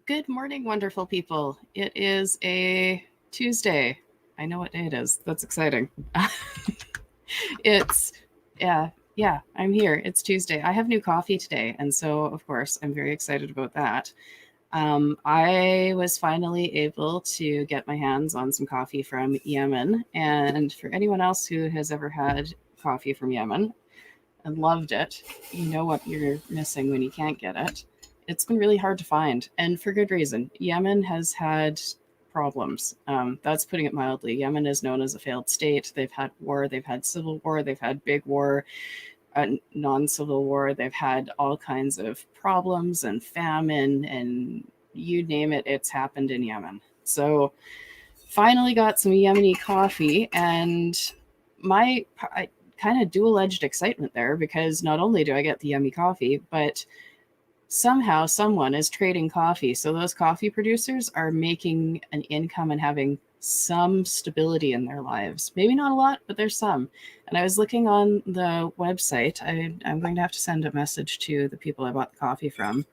Good morning, wonderful people. It is a Tuesday. I know what day it is. That's exciting. it's, yeah, I'm here. It's Tuesday. I have new coffee today. And so, of course, I'm very excited about that. I was finally able to get my hands on some coffee from Yemen. And for anyone else who has ever had coffee from Yemen and loved it, you know what you're missing when you can't get it. It's been really hard to find, and for good reason. Yemen has had problems. That's putting it mildly. Yemen is known as a failed state. They've had war, they've had civil war, they've had big war, non civil war. They've had all kinds of problems and famine, and you name it, it's happened in Yemen. So, finally got some Yemeni coffee, and my kind of dual edged excitement there because not only do I get the yummy coffee, but somehow someone is trading coffee. So those coffee producers are making an income and having some stability in their lives. Maybe not a lot, but there's some. And I was looking on the website. I'm going to have to send a message to the people I bought the coffee from.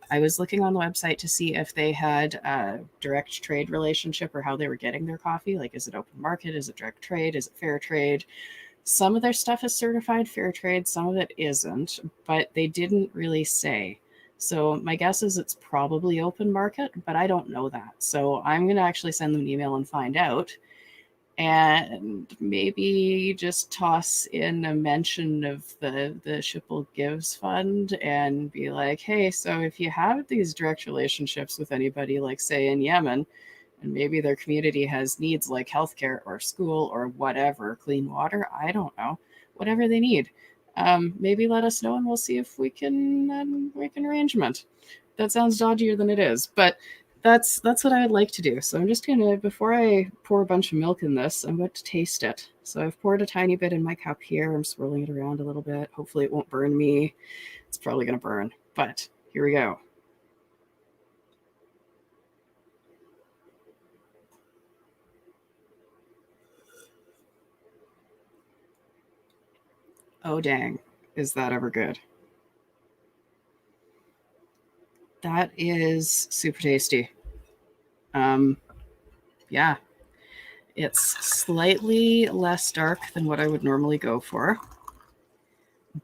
I was looking on the website to see if they had a direct trade relationship or how they were getting their coffee. Like, is it open market? Is it direct trade? Is it fair trade? Some of their stuff is certified fair trade, some of it isn't, but they didn't really say. So my guess is it's probably open market, but I don't know that. So I'm going to actually send them an email and find out, and maybe just toss in a mention of the Schipul Gives Fund and be like, hey, so if you have these direct relationships with anybody, like say in Yemen, and maybe their community has needs like healthcare or school or whatever, clean water, I don't know, whatever they need. Maybe let us know and we'll see if we can arrangement. That sounds dodgier than it is, but that's what I would like to do. So I'm just gonna, before I pour a bunch of milk in this, I'm going to taste it. So I've poured a tiny bit in my cup here. I'm swirling it around a little bit. Hopefully it won't burn me. It's probably gonna burn, but here we go. Oh dang, is that ever good? That is super tasty. Um, yeah, it's slightly less dark than what I would normally go for,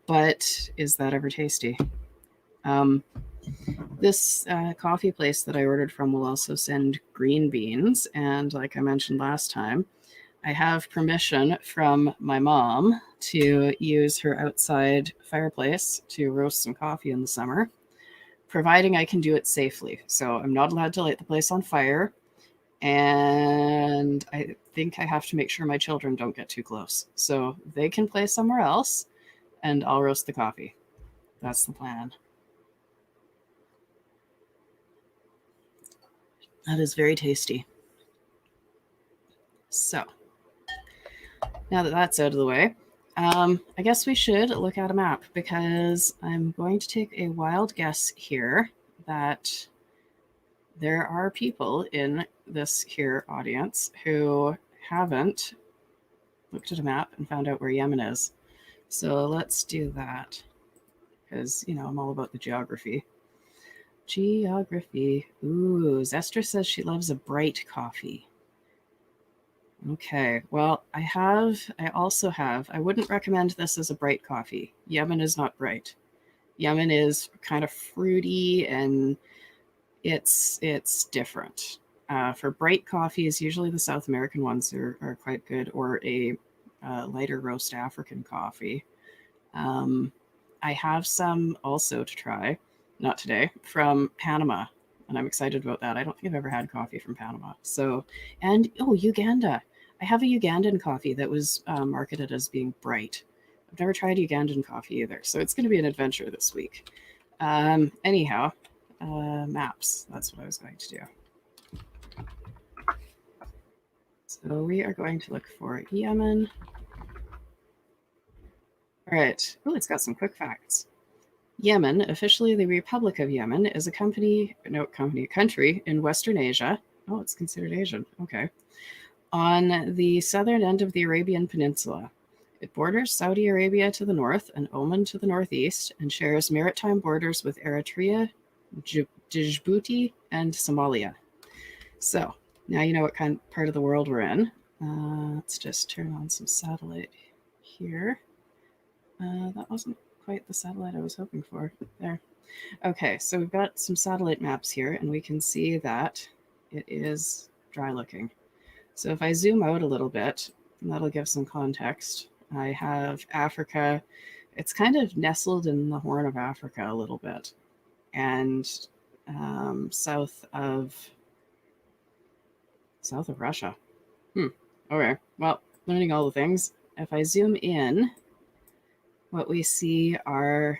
but is that ever tasty? Um, this coffee place that I ordered from will also send green beans, and like I mentioned last time, I have permission from my mom to use her outside fireplace to roast some coffee in the summer, providing I can do it safely. So I'm not allowed to light the place on fire. And I think I have to make sure my children don't get too close. So they can play somewhere else and I'll roast the coffee. That's the plan. That is very tasty. So now that that's out of the way, I guess we should look at a map because I'm going to take a wild guess here that there are people in this here audience who haven't looked at a map and found out where Yemen is. So let's do that because, you know, I'm all about the geography. Geography. Ooh, Zestra says she loves a bright coffee. Okay, well, I also have, I wouldn't recommend this as a bright coffee. Yemen is not bright. Yemen is kind of fruity and it's different. For bright coffees, usually the South American ones are quite good, or a lighter roast African coffee. Um, I have some also to try, not today, from Panama, and I'm excited about that. I don't think I've ever had coffee from Panama. So, and oh, Uganda. I have a Ugandan coffee that was marketed as being bright. I've never tried Ugandan coffee either, so it's going to be an adventure this week. Anyhow, maps. That's what I was going to do. So we are going to look for Yemen. All right. Oh, it's got some quick facts. Yemen, officially the Republic of Yemen, is a country in Western Asia. Oh, it's considered Asian. Okay. On the southern end of the Arabian Peninsula. It borders Saudi Arabia to the north and Oman to the northeast and shares maritime borders with Eritrea, Djibouti, and Somalia. So now you know what kind of part of the world we're in. Let's just turn on some satellite here. That wasn't quite the satellite I was hoping for. There. Okay, so we've got some satellite maps here, and we can see that it is dry looking. So if I zoom out a little bit, that'll give some context. I have Africa. It's kind of nestled in the Horn of Africa a little bit, and south of Russia. Okay, well, learning all the things. If I zoom in, what we see are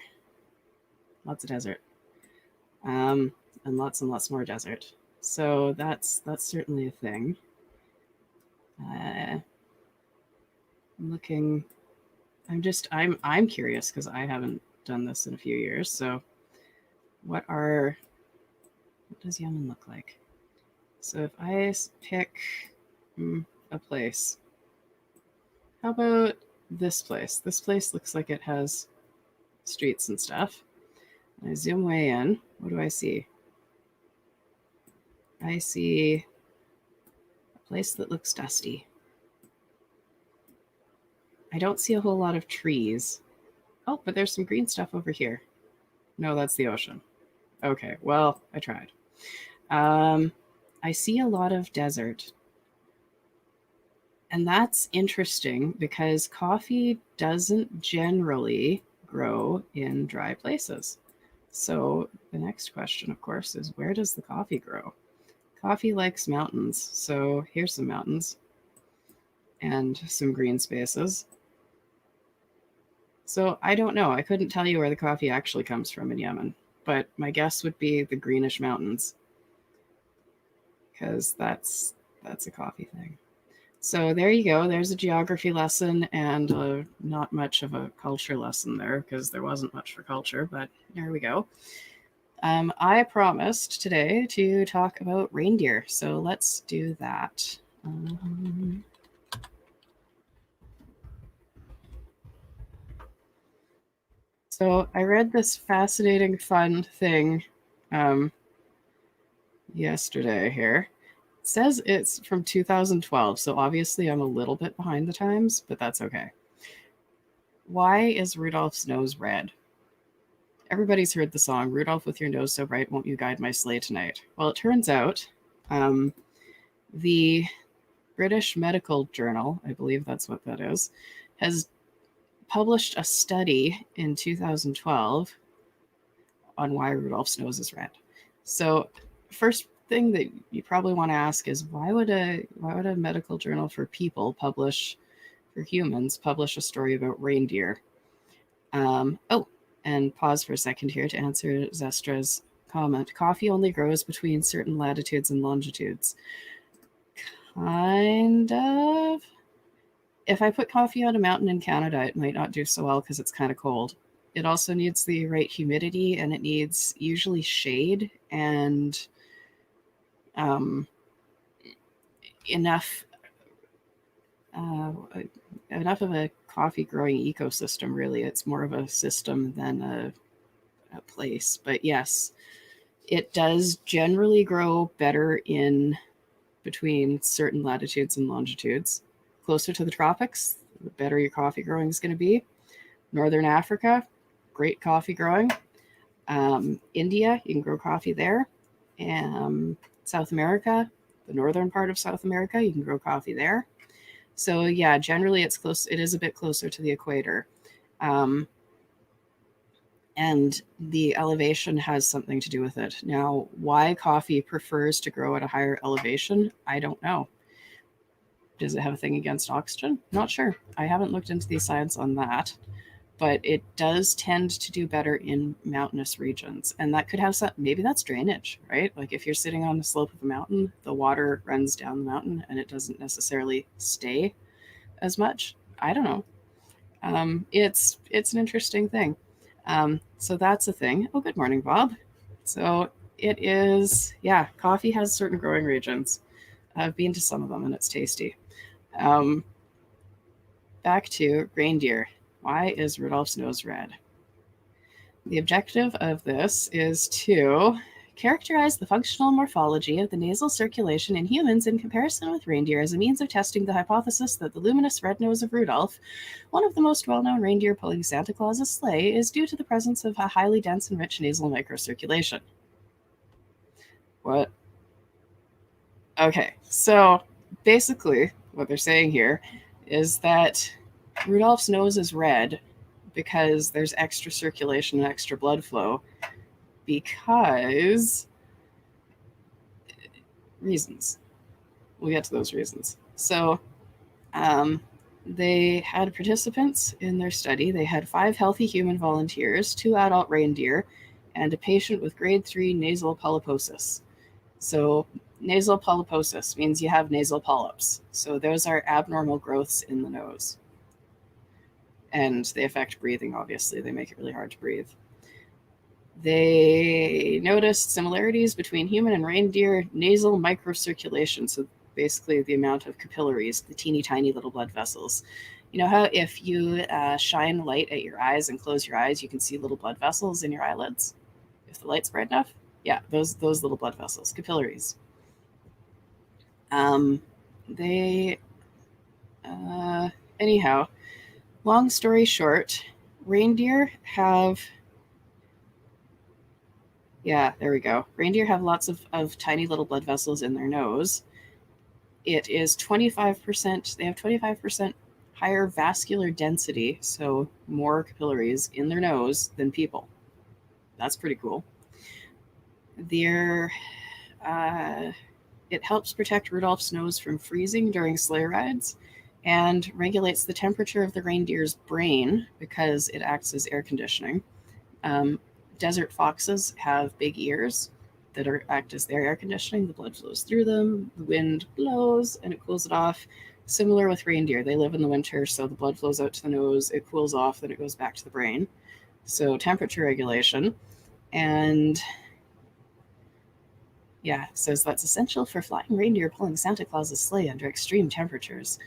lots of desert, and lots more desert. So that's certainly a thing. I'm looking. I'm curious because I haven't done this in a few years. So, what does Yemen look like? So if I pick a place, how about this place? This place looks like it has streets and stuff. I zoom way in. What do I see? I see a place that looks dusty. I don't see a whole lot of trees. Oh, but there's some green stuff over here. No, that's the ocean. Okay, well, I tried. I see a lot of desert. And that's interesting because coffee doesn't generally grow in dry places. So the next question, of course, is where does the coffee grow? Coffee likes mountains. So here's some mountains and some green spaces. So I don't know. I couldn't tell you where the coffee actually comes from in Yemen, but my guess would be the greenish mountains because that's a coffee thing. So there you go. There's a geography lesson and not much of a culture lesson there because there wasn't much for culture, but there we go. I promised today to talk about reindeer, so let's do that. So I read this fascinating, fun thing yesterday here. It says it's from 2012, so obviously I'm a little bit behind the times, but that's okay. Why is Rudolph's nose red? Everybody's heard the song, Rudolph with your nose so bright, won't you guide my sleigh tonight? Well, it turns out the British Medical Journal, I believe that's what that is, has published a study in 2012 on why Rudolph's nose is red. So first thing that you probably want to ask is why would a medical journal for people publish a story about reindeer? And pause for a second here to answer Zestra's comment. Coffee only grows between certain latitudes and longitudes. Kind of. If I put coffee on a mountain in Canada, it might not do so well because it's kind of cold. It also needs the right humidity, and it needs usually shade and enough of a coffee growing ecosystem. Really, it's more of a system than a place. But yes, it does generally grow better in between certain latitudes and longitudes. Closer to the tropics, the better your coffee growing is going to be. Northern Africa, great coffee growing. India, you can grow coffee there. South America, the northern part of South America, you can grow coffee there. So yeah, generally it's close. It is a bit closer to the equator. And the elevation has something to do with it. Now, why coffee prefers to grow at a higher elevation, I don't know. Does it have a thing against oxygen? Not sure. I haven't looked into the science on that, but it does tend to do better in mountainous regions. And that could have some, maybe that's drainage, right? Like if you're sitting on the slope of a mountain, the water runs down the mountain and it doesn't necessarily stay as much. I don't know. It's an interesting thing. So that's a thing. Oh, good morning, Bob. So it is, yeah, coffee has certain growing regions. I've been to some of them and it's tasty. Back to reindeer. Why is Rudolph's nose red? The objective of this is to characterized the functional morphology of the nasal circulation in humans in comparison with reindeer as a means of testing the hypothesis that the luminous red nose of Rudolph, one of the most well-known reindeer pulling Santa Claus's sleigh, is due to the presence of a highly dense and rich nasal microcirculation. What? Okay, so basically what they're saying here is that Rudolph's nose is red because there's extra circulation and extra blood flow because reasons. We'll get to those reasons. So they had participants in their study. They had 5 healthy human volunteers, 2 adult reindeer, and a patient with grade 3 nasal polyposis. So nasal polyposis means you have nasal polyps. So those are abnormal growths in the nose. And they affect breathing, obviously. They make it really hard to breathe. They noticed similarities between human and reindeer nasal microcirculation. So basically the amount of capillaries, the teeny tiny little blood vessels. You know how if you shine light at your eyes and close your eyes, you can see little blood vessels in your eyelids? If the light's bright enough? Yeah, those little blood vessels, capillaries. Anyhow, long story short, reindeer have, there we go. Reindeer have lots of tiny little blood vessels in their nose. It is 25%, they have 25% higher vascular density, so more capillaries in their nose than people. That's pretty cool. It helps protect Rudolph's nose from freezing during sleigh rides and regulates the temperature of the reindeer's brain because it acts as air conditioning. Desert foxes have big ears that act as their air conditioning. The blood flows through them, the wind blows, and it cools it off. Similar with reindeer. They live in the winter, so the blood flows out to the nose, it cools off, then it goes back to the brain. So temperature regulation. And says that's essential for flying reindeer pulling Santa Claus's sleigh under extreme temperatures.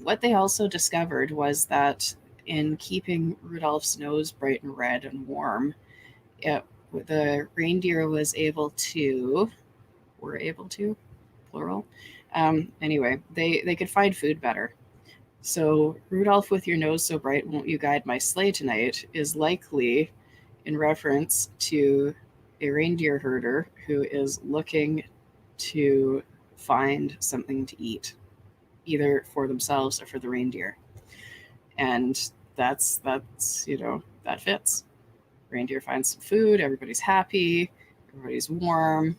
What they also discovered was that in keeping Rudolph's nose bright and red and warm, the reindeer were able to, plural. Anyway, they could find food better. So Rudolph, with your nose so bright, won't you guide my sleigh tonight, is likely in reference to a reindeer herder who is looking to find something to eat, either for themselves or for the reindeer. And that's that fits. Reindeer finds some food, everybody's happy, everybody's warm.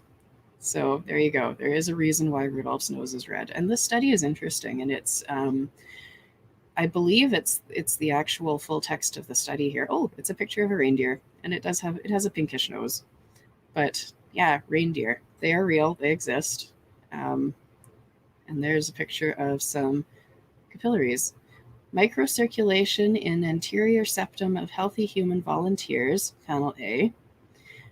So there you go. There is a reason why Rudolph's nose is red. And this study is interesting, and it's I believe it's the actual full text of the study here. Oh, it's a picture of a reindeer, and it has a pinkish nose. But yeah, reindeer, they are real, they exist. And there's a picture of some capillaries. Microcirculation in anterior septum of healthy human volunteers, panel A,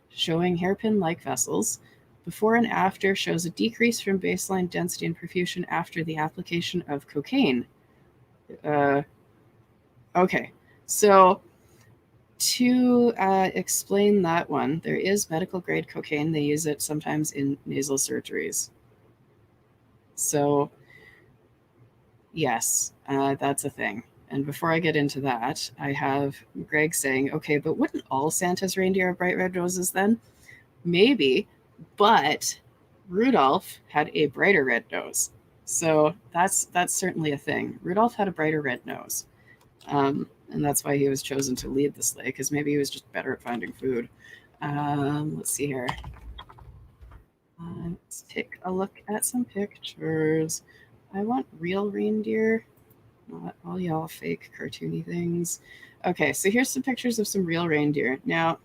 showing hairpin-like vessels. Before and after shows a decrease from baseline density and perfusion after the application of cocaine. Okay, so to explain that one, there is medical grade cocaine. They use it sometimes in nasal surgeries. So yes, that's a thing. And before I get into that, I have Greg saying, okay, but wouldn't all Santa's reindeer have bright red noses then? Maybe, but Rudolph had a brighter red nose. So that's certainly a thing. Rudolph had a brighter red nose. And that's why he was chosen to lead the sleigh, because maybe he was just better at finding food. Let's see here. Let's take a look at some pictures. I want real reindeer, not all y'all fake cartoony things. Okay, so here's some pictures of some real reindeer. Now,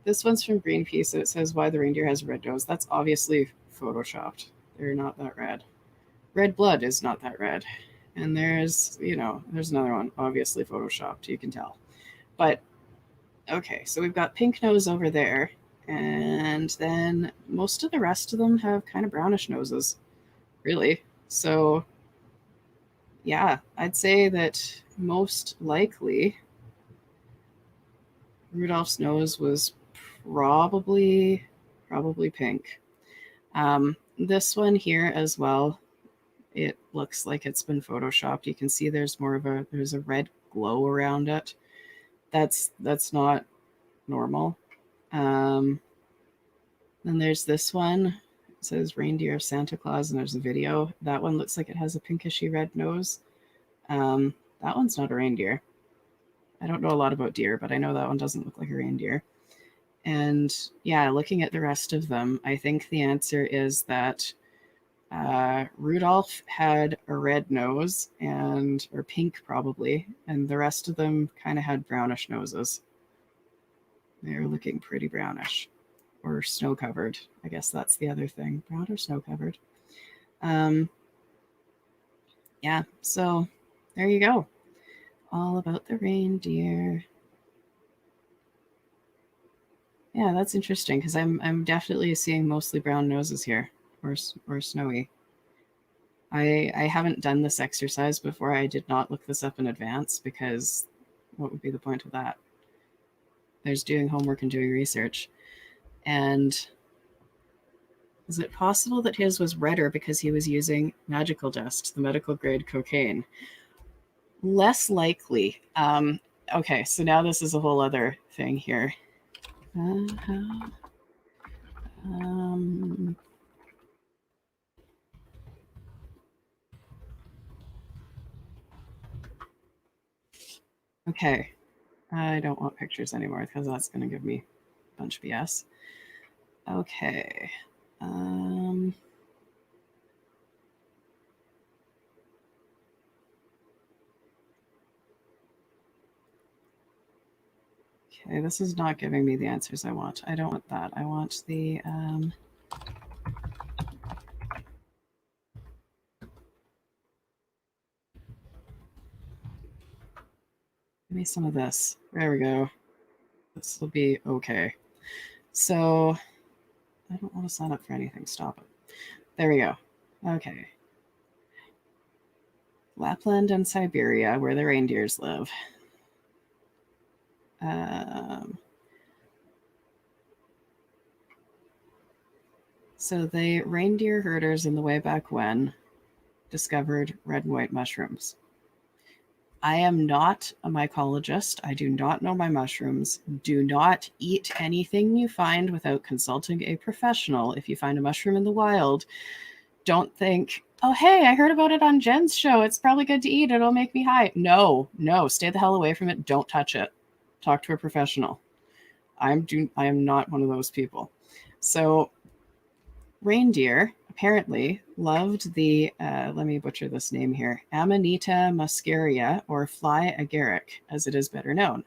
this one's from Greenpeace, so it says why the reindeer has a red nose. That's obviously photoshopped. They're not that red. Red blood is not that red. And there's another one, obviously photoshopped, you can tell. But, okay, so we've got pink nose over there, and then most of the rest of them have kind of brownish noses, really. So, yeah, I'd say that most likely Rudolph's nose was probably pink. This one here as well, it looks like it's been photoshopped. You can see there's a red glow around it. That's not normal. Then there's this one. It says Reindeer Santa Claus, and there's a video. That one looks like it has a pinkishy red nose. That one's not a reindeer. I don't know a lot about deer, but I know that one doesn't look like a reindeer. And yeah, looking at the rest of them, I think the answer is that Rudolph had a red nose or pink probably, and the rest of them kind of had brownish noses. They're looking pretty brownish or snow covered. I guess that's the other thing, brown or snow covered. Yeah, so there you go. All about the reindeer. Yeah, that's interesting because I'm definitely seeing mostly brown noses here, or snowy. I haven't done this exercise before. I did not look this up in advance because what would be the point of that? There's doing homework and doing research. And is it possible that his was redder because he was using magical dust, the medical grade cocaine? Less likely. Okay, so now this is a whole other thing here. Okay, I don't want pictures anymore because that's going to give me a bunch of BS. Okay. Okay, this is not giving me the answers I want. I don't want that. I want the give me some of this. There we go. This will be okay. So I don't want to sign up for anything. Stop it. There we go. Okay. Lapland and Siberia, where the reindeers live. So the reindeer herders in the way back when discovered red and white mushrooms. I am not a mycologist. I do not know my mushrooms. Do not eat anything you find without consulting a professional. If you find a mushroom in the wild, don't think, oh, hey, I heard about it on Jen's show. It's probably good to eat. It'll make me high. No, stay the hell away from it. Don't touch it. Talk to a professional. I am not one of those people. So reindeer apparently loved the, let me butcher this name here, Amanita muscaria, or fly agaric, as it is better known.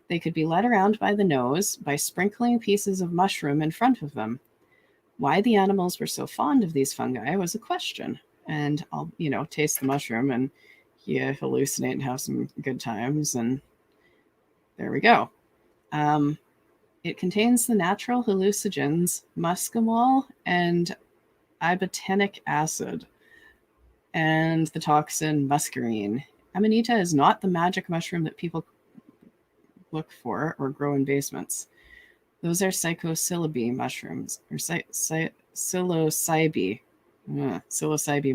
They could be led around by the nose by sprinkling pieces of mushroom in front of them. Why the animals were so fond of these fungi was a question. And I'll, taste the mushroom and you hallucinate and have some good times. And there we go. It contains the natural hallucinogens muscimol and ibotenic acid and the toxin muscarine. Amanita is not the magic mushroom that people look for or grow in basements. Those are psilocybin mushrooms, or psilocybe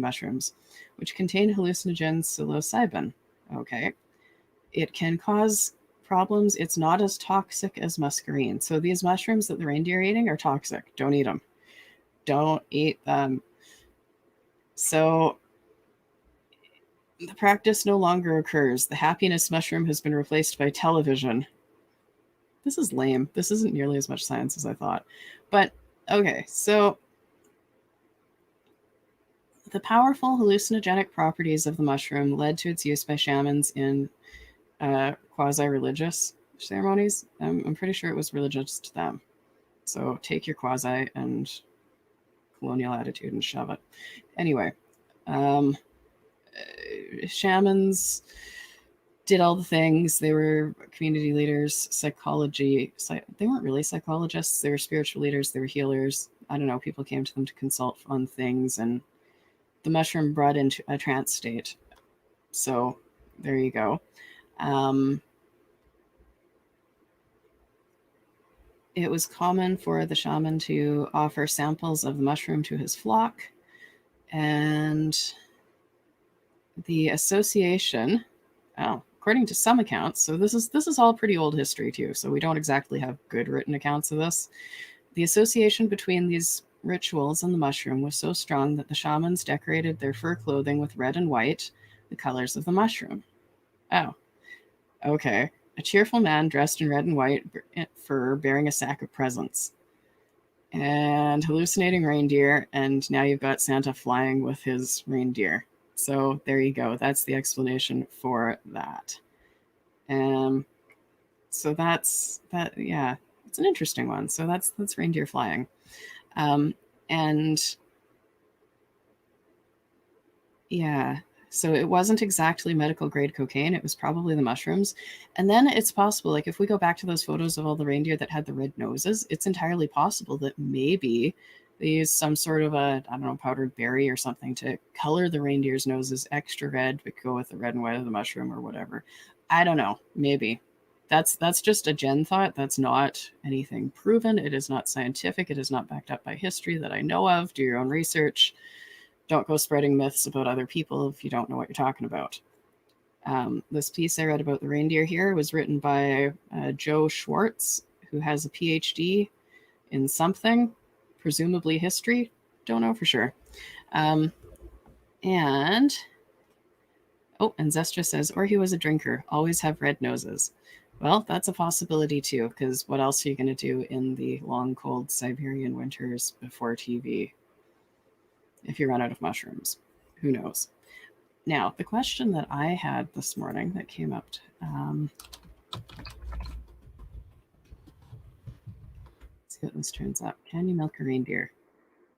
mushrooms, which contain hallucinogen psilocybin. Okay. It can cause problems. It's not as toxic as muscarine. So these mushrooms that the reindeer are eating are toxic. Don't eat them. Don't eat them. So the practice no longer occurs. The happiness mushroom has been replaced by television. This is lame. This isn't nearly as much science as I thought. But okay, so the powerful hallucinogenic properties of the mushroom led to its use by shamans in quasi-religious ceremonies. I'm pretty sure it was religious to them. So take your quasi and colonial attitude and shove it. Anyway, shamans did all the things. They were community leaders, psychology. They weren't really psychologists. They were spiritual leaders. They were healers. I don't know. People came to them to consult on things, and the mushroom brought into a trance state. So there you go. it was common for the shaman to offer samples of the mushroom to his flock, and the association, according to some accounts, so this is all pretty old history too, so we don't exactly have good written accounts of this. The association between these rituals and the mushroom was so strong that the shamans decorated their fur clothing with red and white, the colors of the mushroom. Oh, okay. A cheerful man dressed in red and white fur bearing a sack of presents. And hallucinating reindeer, and now you've got Santa flying with his reindeer. So there you go. That's the explanation for that. So that's that. Yeah, it's an interesting one. So that's reindeer flying, and yeah. So it wasn't exactly medical grade cocaine. It was probably the mushrooms. And then it's possible, like if we go back to those photos of all the reindeer that had the red noses, it's entirely possible that maybe they used some sort of a, I don't know, powdered berry or something to color the reindeer's noses extra red to go with the red and white of the mushroom or whatever. I don't know. Maybe. That's just a Jen thought. That's not anything proven. It is not scientific. It is not backed up by history that I know of. Do your own research. Don't go spreading myths about other people if you don't know what you're talking about. This piece I read about the reindeer here was written by Joe Schwartz, who has a PhD in something, presumably history. Don't know for sure. And Zestra says, or he was a drinker, always have red noses. Well, that's a possibility too, because what else are you going to do in the long, cold Siberian winters before TV? If you run out of mushrooms, who knows? Now, the question that I had this morning that came up, let's see what this turns up. Can you milk a reindeer?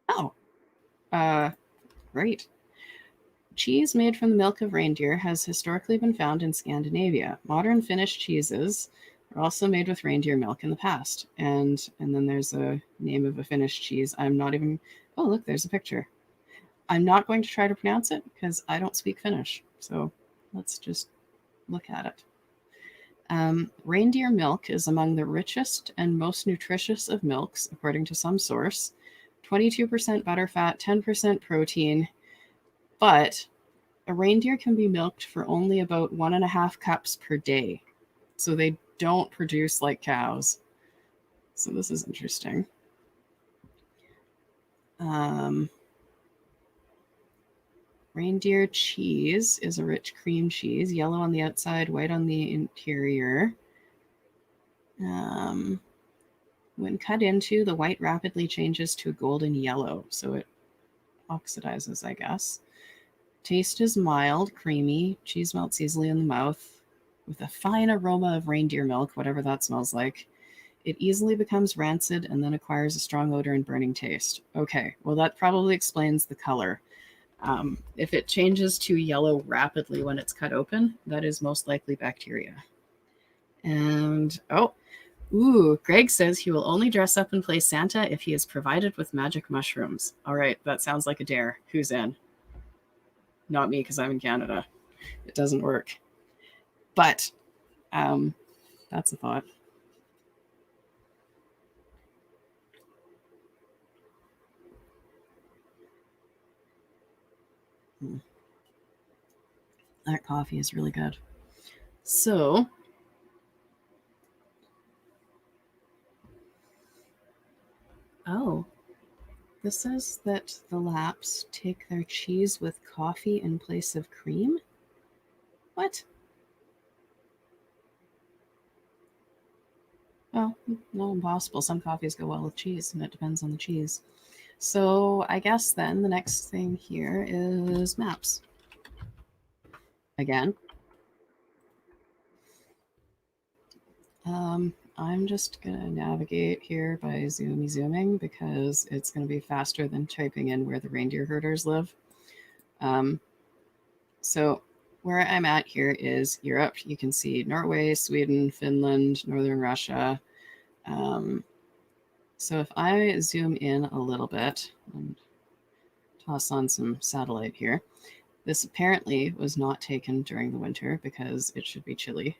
Oh, great. Cheese made from the milk of reindeer has historically been found in Scandinavia. Modern Finnish cheeses are also made with reindeer milk in the past. And then there's a name of a Finnish cheese. I'm not even, oh, look, there's a picture. I'm not going to try to pronounce it because I don't speak Finnish. So let's just look at it. Reindeer milk is among the richest and most nutritious of milks, according to some source. 22% butterfat, 10% protein. But a reindeer can be milked for only about 1.5 cups per day. So they don't produce like cows. So this is interesting. Reindeer cheese is a rich cream cheese, yellow on the outside, white on the interior. When cut into, the white rapidly changes to a golden yellow, so it oxidizes, I guess. Taste is mild, creamy. Cheese melts easily in the mouth with a fine aroma of reindeer milk, whatever that smells like. It easily becomes rancid and then acquires a strong odor and burning taste. Okay, well, that probably explains the color. If it changes to yellow rapidly when it's cut open, that is most likely bacteria. And, Greg says he will only dress up and play Santa if he is provided with magic mushrooms. All right, that sounds like a dare. Who's in? Not me, because I'm in Canada. It doesn't work. But that's a thought. That coffee is really good. So, this says that the Laps take their cheese with coffee in place of cream? What? Well, no, impossible. Some coffees go well with cheese, and it depends on the cheese. So I guess then the next thing here is maps. Again. I'm just going to navigate here by zooming because it's going to be faster than typing in where the reindeer herders live. So where I'm at here is Europe. You can see Norway, Sweden, Finland, Northern Russia. So if I zoom in a little bit and toss on some satellite here, this apparently was not taken during the winter because it should be chilly.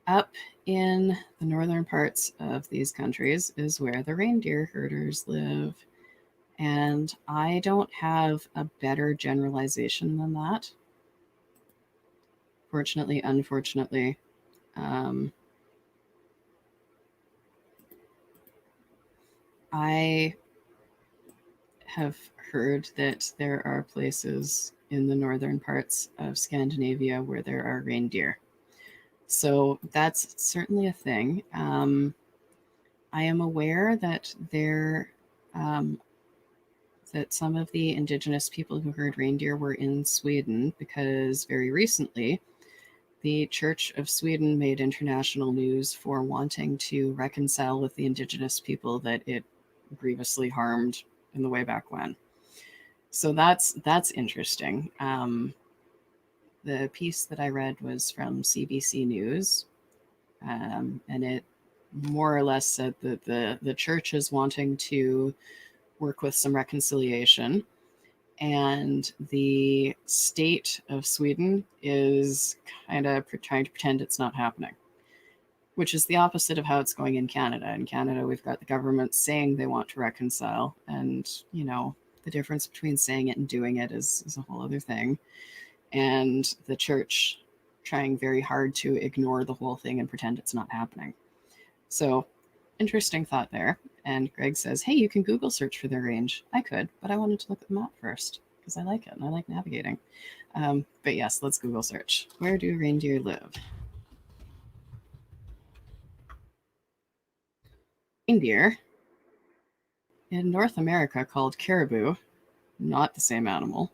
Up in the northern parts of these countries is where the reindeer herders live. And I don't have a better generalization than that. Fortunately, unfortunately. Um, I have heard that there are places in the northern parts of Scandinavia where there are reindeer. So that's certainly a thing. I am aware that um, that some of the indigenous people who herd reindeer were in Sweden because very recently the Church of Sweden made international news for wanting to reconcile with the indigenous people that it grievously harmed in the way back when. So that's interesting. The piece that I read was from CBC News, and it more or less said that the church is wanting to work with some reconciliation, and the state of Sweden is kind of trying to pretend it's not happening, which is the opposite of how it's going in Canada. In Canada, we've got the government saying they want to reconcile, and the difference between saying it and doing it is a whole other thing. And the church trying very hard to ignore the whole thing and pretend it's not happening. So, interesting thought there. And Greg says, hey, you can Google search for their range. I could, but I wanted to look at the map first because I like it and I like navigating. But yes, let's Google search. Where do reindeer live? Reindeer in North America called caribou, not the same animal.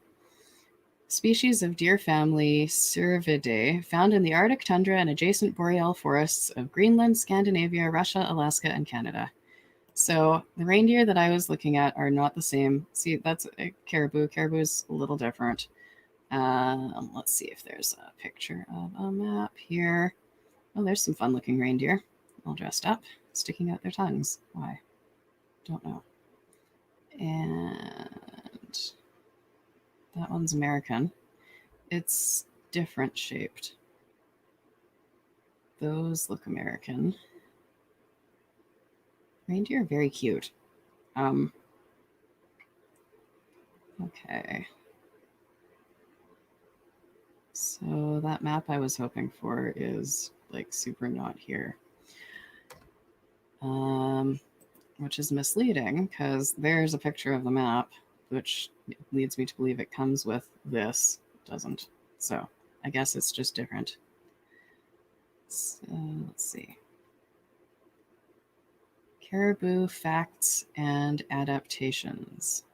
Species of deer family Cervidae found in the Arctic tundra and adjacent boreal forests of Greenland, Scandinavia, Russia, Alaska, and Canada. So the reindeer that I was looking at are not the same. See, that's a caribou. Caribou is a little different. Let's see if there's a picture of a map here. Oh, there's some fun looking reindeer, all dressed up, sticking out their tongues. Why? Don't know. And that one's American. It's different shaped. Those look American. Reindeer are very cute. Okay. So that map I was hoping for is like super not here. Which is misleading because there's a picture of the map, which leads me to believe it comes with this. It doesn't. So I guess it's just different. So let's see. Caribou facts and adaptations.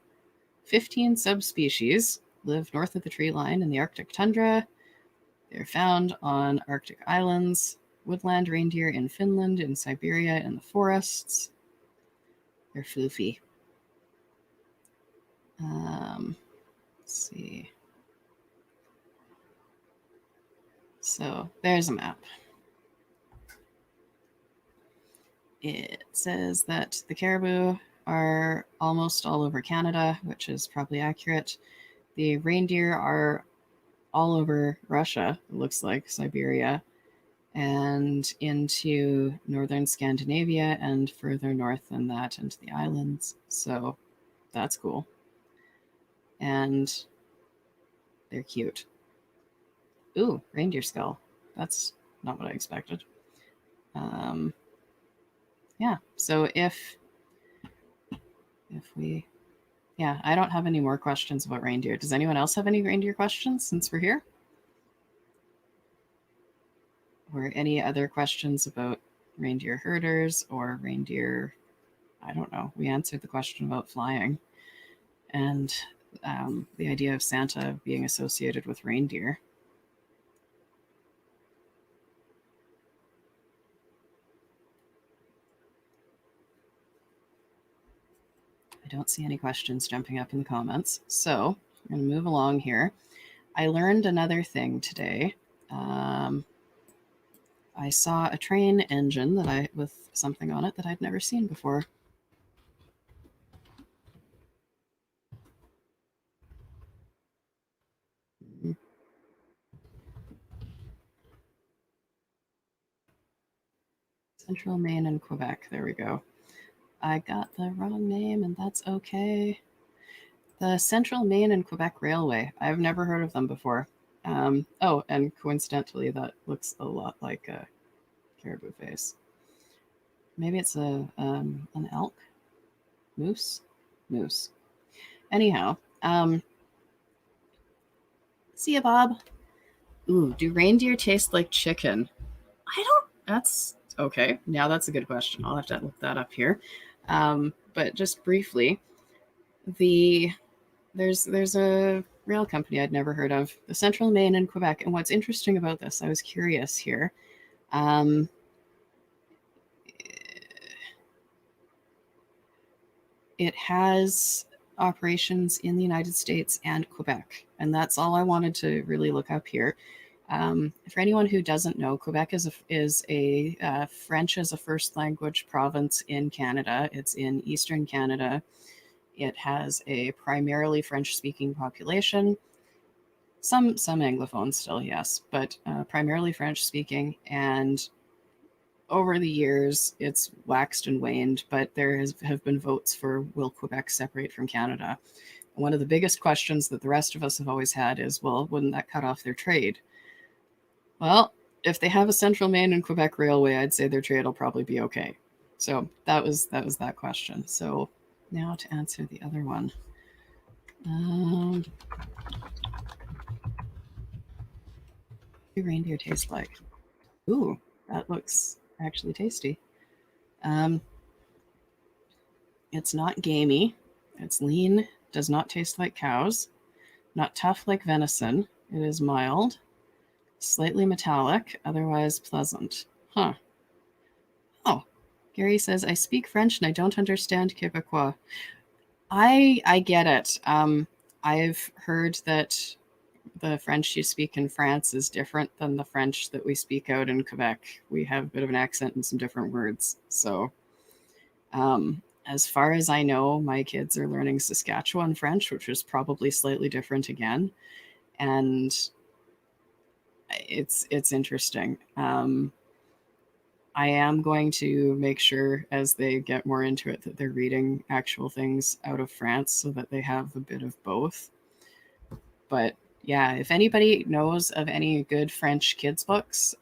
15 subspecies live north of the tree line in the Arctic tundra. They're found on Arctic islands, woodland reindeer in Finland, in Siberia, in the forests. They're floofy. Let's see. So there's a map. It says that the caribou are almost all over Canada, which is probably accurate. The reindeer are all over Russia, it looks like, Siberia, and into northern Scandinavia and further north than that into the islands. So that's cool. And they're cute. Ooh, reindeer skull. That's not what I expected. Yeah, so if we, yeah, I don't have any more questions about reindeer. Does anyone else have any reindeer questions since we're here? Or any other questions about reindeer herders or reindeer? I don't know. We answered the question about flying and the idea of Santa being associated with reindeer. I don't see any questions jumping up in the comments. So I'm going to move along here. I learned another thing today. I saw a train engine with something on it that I'd never seen before. Central Maine and Quebec. There we go. I got the wrong name, and that's okay. The Central Maine and Quebec Railway. I've never heard of them before. Oh, and coincidentally, that looks a lot like a caribou face. Maybe it's an elk? Moose? Moose. Anyhow, see ya, Bob. Ooh, do reindeer taste like chicken? I don't. That's okay. Now that's a good question. I'll have to look that up here. But just briefly, there's a rail company I'd never heard of, the Central Maine and Quebec. And what's interesting about this, I was curious here. It has operations in the United States and Quebec, and that's all I wanted to really look up here. For anyone who doesn't know, Quebec is a French as a first language province in Canada. It's in eastern Canada. It has a primarily French-speaking population. Some Anglophones still, yes, but primarily French-speaking. And over the years, it's waxed and waned, but there have been votes for will Quebec separate from Canada. One of the biggest questions that the rest of us have always had is, well, wouldn't that cut off their trade? Well, if they have a Central Maine and Quebec railway, I'd say their trade will probably be okay. So that was that question. So now to answer the other one. What do reindeer taste like? Ooh, that looks actually tasty. It's not gamey. It's lean, does not taste like cows, not tough like venison. It is mild, slightly metallic, otherwise pleasant. Huh. Oh, Gary says, I speak French and I don't understand Quebecois. I get it. I've heard that the French you speak in France is different than the French that we speak out in Quebec. We have a bit of an accent and some different words. So, as far as I know, my kids are learning Saskatchewan French, which is probably slightly different again. And it's interesting. I am going to make sure as they get more into it that they're reading actual things out of France so that they have a bit of both. But yeah, if anybody knows of any good French kids books,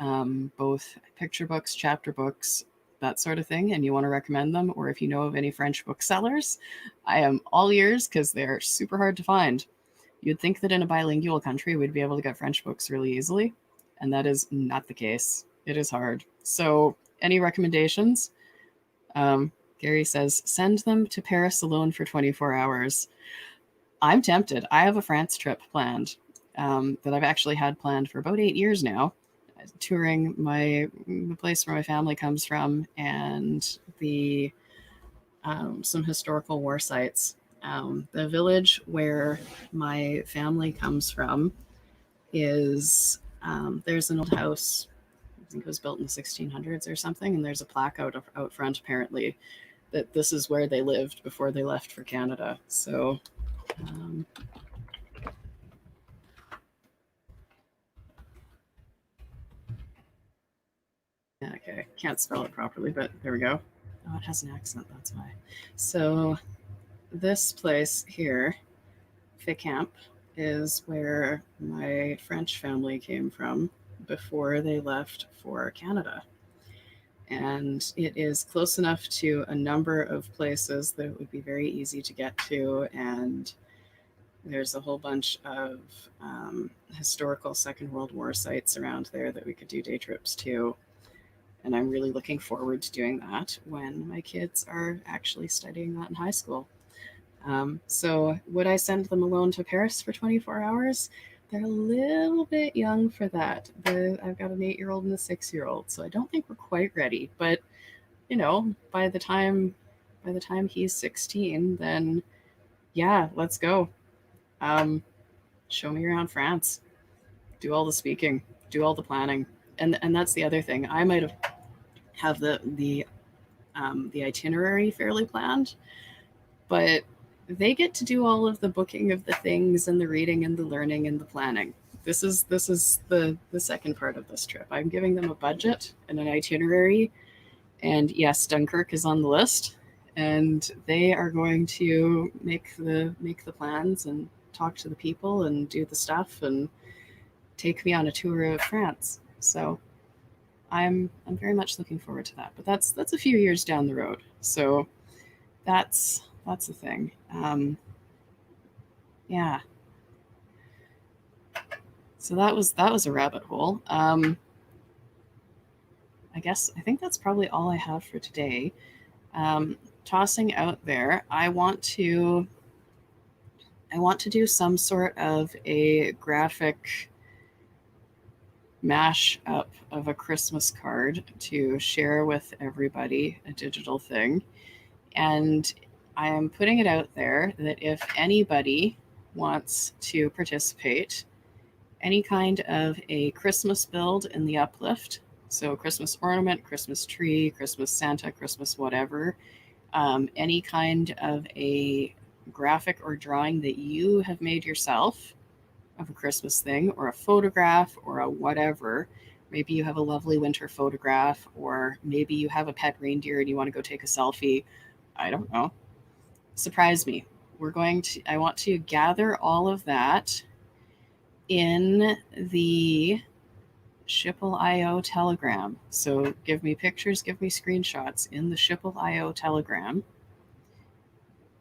both picture books, chapter books, that sort of thing, and you want to recommend them, or if you know of any French booksellers, I am all ears because they're super hard to find. You'd think that in a bilingual country we'd be able to get French books really easily, and that is not the case. It is hard. So any recommendations? Gary says, send them to Paris alone for 24 hours. I'm tempted. I have a France trip planned that I've actually had planned for about 8 years now, touring the place where my family comes from and the some historical war sites. The village where my family comes from is there's an old house. I think it was built in the 1600s or something, and there's a plaque out front apparently that this is where they lived before they left for Canada. So okay, can't spell it properly, but there we go. Oh, it has an accent, that's why. So this place here, Ficamp, is where my French family came from before they left for Canada. And it is close enough to a number of places that it would be very easy to get to. And there's a whole bunch of historical Second World War sites around there that we could do day trips to. And I'm really looking forward to doing that when my kids are actually studying that in high school. So would I send them alone to Paris for 24 hours? They're a little bit young for that. I've got an 8-year-old and a 6-year-old, so I don't think we're quite ready. But by the time he's 16, then yeah, let's go. Show me around France. Do all the speaking. Do all the planning. And that's the other thing. I might have the itinerary fairly planned, but they get to do all of the booking of the things and the reading and the learning and the planning. This is the second part of this trip. I'm giving them a budget and an itinerary, And yes, Dunkirk is on the list, and they are going to make the plans and talk to the people and do the stuff and take me on a tour of France. So I'm very much looking forward to that. But that's a few years down the road. So that's the thing. Yeah. So that was a rabbit hole. I think that's probably all I have for today. Tossing out there, I want to do some sort of a graphic mash up of a Christmas card to share with everybody, a digital thing. And I am putting it out there that if anybody wants to participate, any kind of a Christmas build in the uplift, so Christmas ornament, Christmas tree, Christmas Santa, Christmas whatever, any kind of a graphic or drawing that you have made yourself of a Christmas thing, or a photograph, or a whatever. Maybe you have a lovely winter photograph, or maybe you have a pet reindeer and you want to go take a selfie. I don't know. Surprise me. I want to gather all of that in the Shipple.io Telegram. So give me pictures, give me screenshots in the Shipple.io Telegram,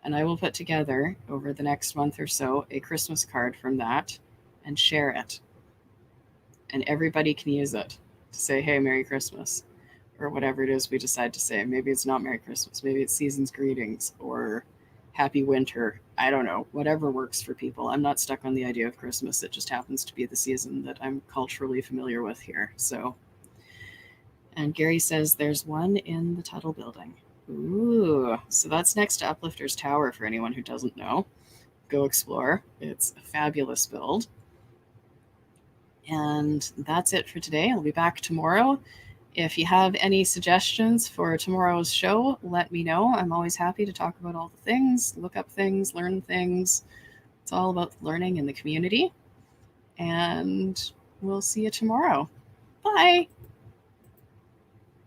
and I will put together over the next month or so a Christmas card from that and share it. And everybody can use it to say, hey, Merry Christmas, or whatever it is we decide to say. Maybe it's not Merry Christmas, maybe it's Season's Greetings, or Happy Winter. I don't know, whatever works for people. I'm not stuck on the idea of Christmas. It just happens to be the season that I'm culturally familiar with here. So, and Gary says there's one in the Tuttle building. Ooh, so that's next to Uplifters Tower for anyone who doesn't know. Go explore. It's a fabulous build. And that's it for today. I'll be back tomorrow. If you have any suggestions for tomorrow's show, let me know. I'm always happy to talk about all the things, look up things, learn things. It's all about learning in the community. And we'll see you tomorrow. Bye.